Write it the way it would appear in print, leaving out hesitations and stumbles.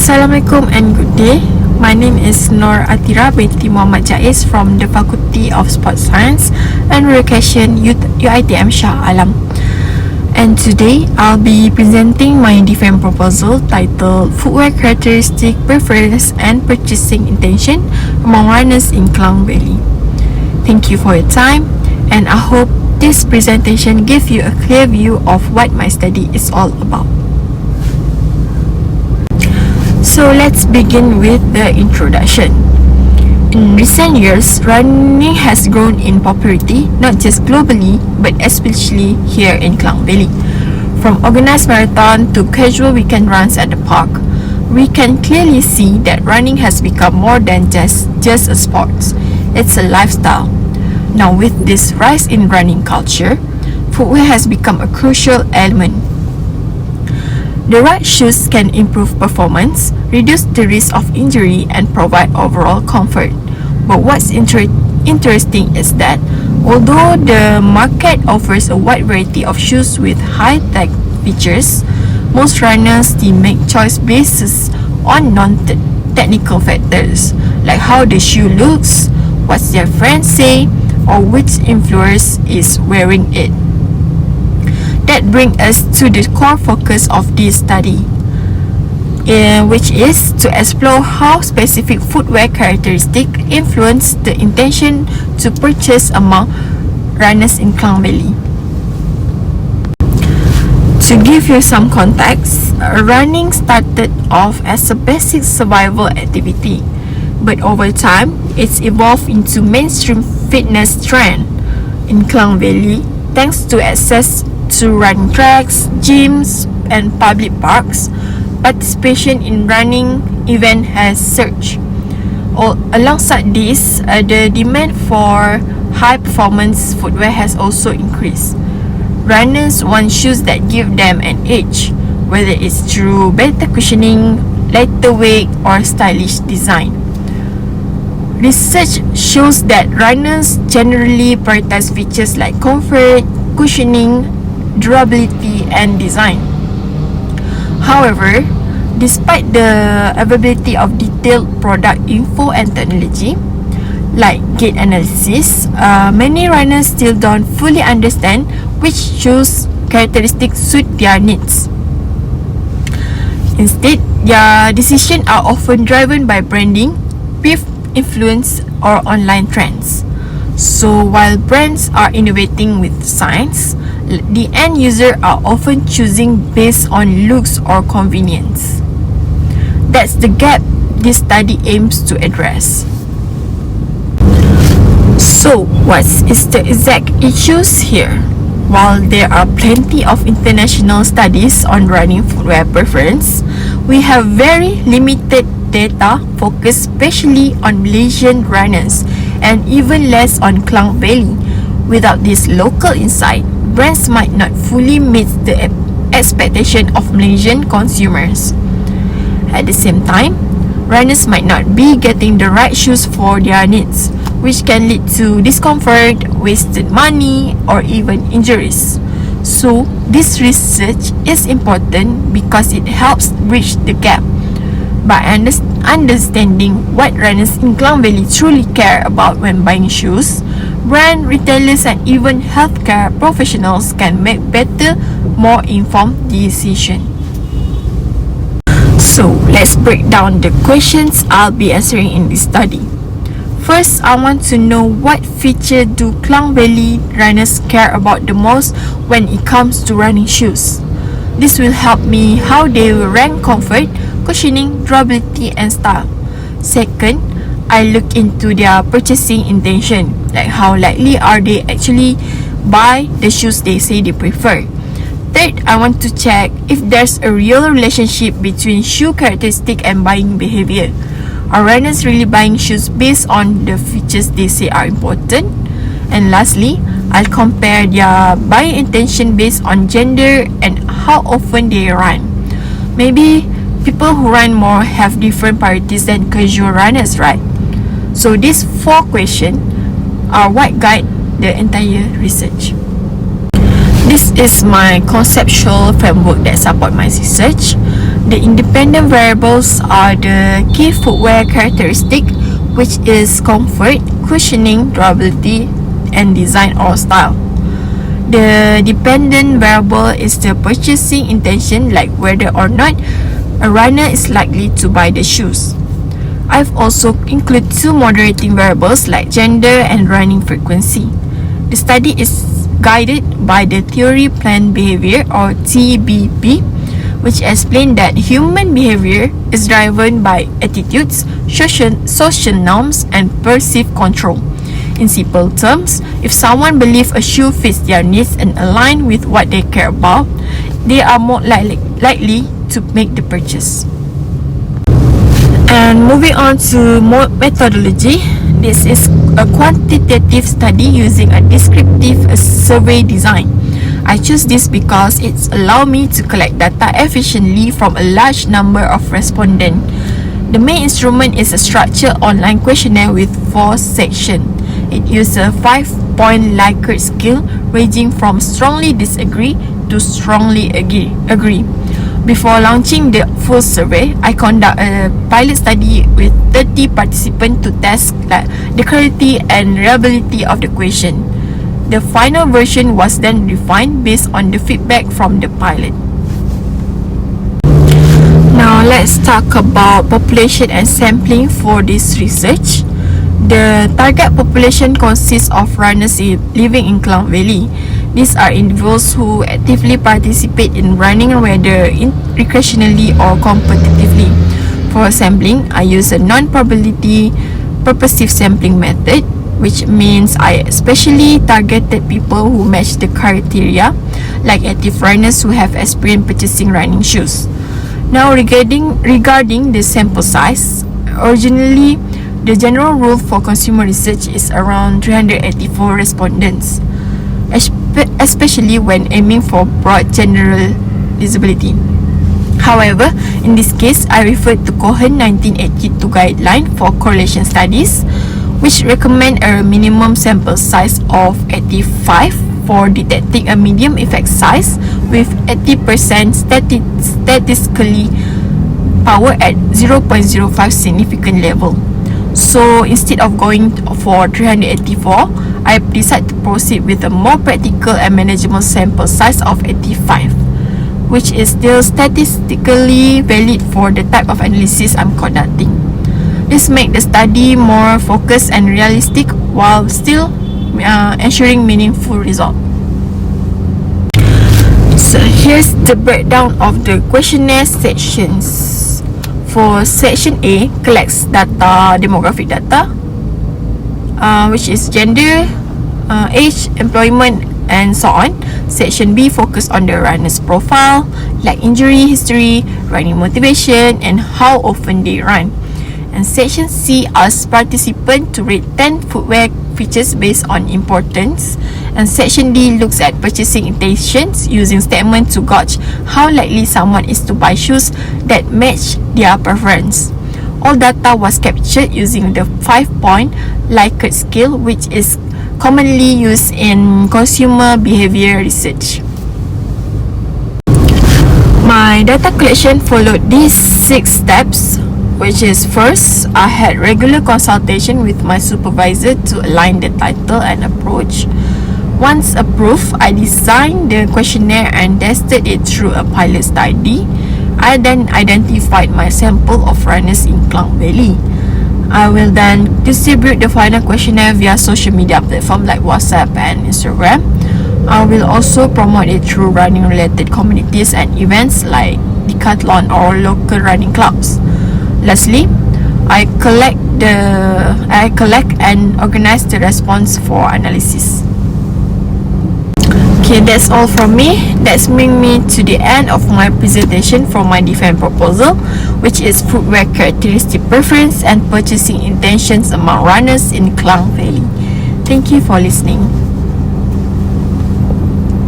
Assalamualaikum and good day. My name is Nur Athirah Binti Mohamad from the Faculty of Sports Science and Recreation UiTM Shah Alam. And today I'll be presenting my defense proposal titled Footwear Characteristic, Preference and Purchasing Intention among runners in Klang Valley. Thank you for your time, and I hope this presentation gives you a clear view of what my study is all about. So let's begin with the introduction. In recent years, running has grown in popularity not just globally but especially here in Klang Valley. From organized marathon to casual weekend runs at the park, we can clearly see that running has become more than just a sport. It's a lifestyle. Now with this rise in running culture, footwear has become a crucial element. The right shoes can improve performance, reduce the risk of injury, and provide overall comfort. But what's interesting is that although the market offers a wide variety of shoes with high-tech features, most runners still make choice based on non-technical factors like how the shoe looks, what their friends say, or which influencer is wearing it. That brings us to the core focus of this study, which is to explore how specific footwear characteristics influence the intention to purchase among runners in Klang Valley. To give you some context, running started off as a basic survival activity, but over time, it's evolved into mainstream fitness trend in Klang Valley thanks to access to running tracks, gyms, and public parks. Participation in running events has surged. Alongside this, the demand for high-performance footwear has also increased. Runners want shoes that give them an edge, whether it's through better cushioning, lighter weight, or stylish design. Research shows that runners generally prioritize features like comfort, cushioning, durability, and design. However, despite the availability of detailed product info and technology like gait analysis, many runners still don't fully understand which shoes characteristics suit their needs. Instead, their decisions are often driven by branding, peer influence, or online trends. So while brands are innovating with science, the end user are often choosing based on looks or convenience. That's the gap this study aims to address. So what is the exact issues here? While there are plenty of international studies on running footwear preference, we have very limited data focused especially on Malaysian runners and even less on Klang Valley. Without this local insight, brands might not fully meet the expectation of Malaysian consumers. At the same time, runners might not be getting the right shoes for their needs, which can lead to discomfort, wasted money, or even injuries. So, this research is important because it helps bridge the gap. By understanding what runners in Klang Valley truly care about when buying shoes, brand retailers and even healthcare professionals can make better, more informed decisions. So, let's break down the questions I'll be answering in this study. First, I want to know what feature do Klang Valley runners care about the most when it comes to running shoes. This will help me how they will rank comfort, cushioning, durability, and style. Second, I look into their purchasing intention, like how likely are they actually buy the shoes they say they prefer. Third, I want to check if there's a real relationship between shoe characteristic and buying behavior. Are runners really buying shoes based on the features they say are important? And lastly, I'll compare their buying intention based on gender and how often they run. Maybe people who run more have different priorities than casual runners, right? So these 4 questions are what guide the entire research. This is my conceptual framework that support my research. The independent variables are the key footwear characteristic, which is comfort, cushioning, durability, and design or style. The dependent variable is the purchasing intention, like whether or not a runner is likely to buy the shoes. I've also included two moderating variables like gender and running frequency. The study is guided by the theory planned behavior or TBB, which explained that human behavior is driven by attitudes, social norms, and perceived control. In simple terms, if someone believes a shoe fits their needs and aligns with what they care about, they are more likely to make the purchase. And moving on to more methodology, this is a quantitative study using a descriptive survey design. I choose this because it's allows me to collect data efficiently from a large number of respondents. The main instrument is a structured online questionnaire with 4 sections. It uses a 5-point Likert scale ranging from strongly disagree to strongly agree. Before launching the full survey, I conduct a pilot study with 30 participants to test the clarity and reliability of the question. The final version was then refined based on the feedback from the pilot. Now let's talk about population and sampling for this research. The target population consists of runners living in Klang Valley. These are individuals who actively participate in running, whether recreationally or competitively. For sampling, I use a non-probability purposive sampling method, which means I especially targeted people who match the criteria, like active runners who have experience purchasing running shoes. Now regarding the sample size, originally the general rule for consumer research is around 384 respondents, especially when aiming for broad general visibility. However, in this case, I referred to Cohen 1982 guideline for correlation studies, which recommend a minimum sample size of 85 for detecting a medium effect size with 80% statistically power at 0.05 significant level. So instead of going for 384, I decided to proceed with a more practical and manageable sample size of 85, which is still statistically valid for the type of analysis I'm conducting. This makes the study more focused and realistic while still ensuring meaningful results. So here's the breakdown of the questionnaire sections. For section A, collects data, demographic data, which is gender, age, employment, and so on. Section B focus on the runner's profile, like injury history, running motivation, and how often they run. And section C asks participants to rate 10 footwear features based on importance. And section D looks at purchasing intentions using statements to gauge how likely someone is to buy shoes that match their preference. All data was captured using the 5-point Likert scale, which is commonly used in consumer behavior research. My data collection followed these 6 steps, which is first, I had regular consultation with my supervisor to align the title and approach. Once approved, I designed the questionnaire and tested it through a pilot study. I then identified my sample of runners in Klang Valley. I will then distribute the final questionnaire via social media platforms like WhatsApp and Instagram. I will also promote it through running related communities and events like Decathlon or local running clubs. Lastly, I collect and organize the response for analysis. Okay, that's all from me. That's bring me to the end of my presentation for my defense proposal, which is footwear characteristic preference and purchasing intentions among runners in Klang Valley. Thank you for listening.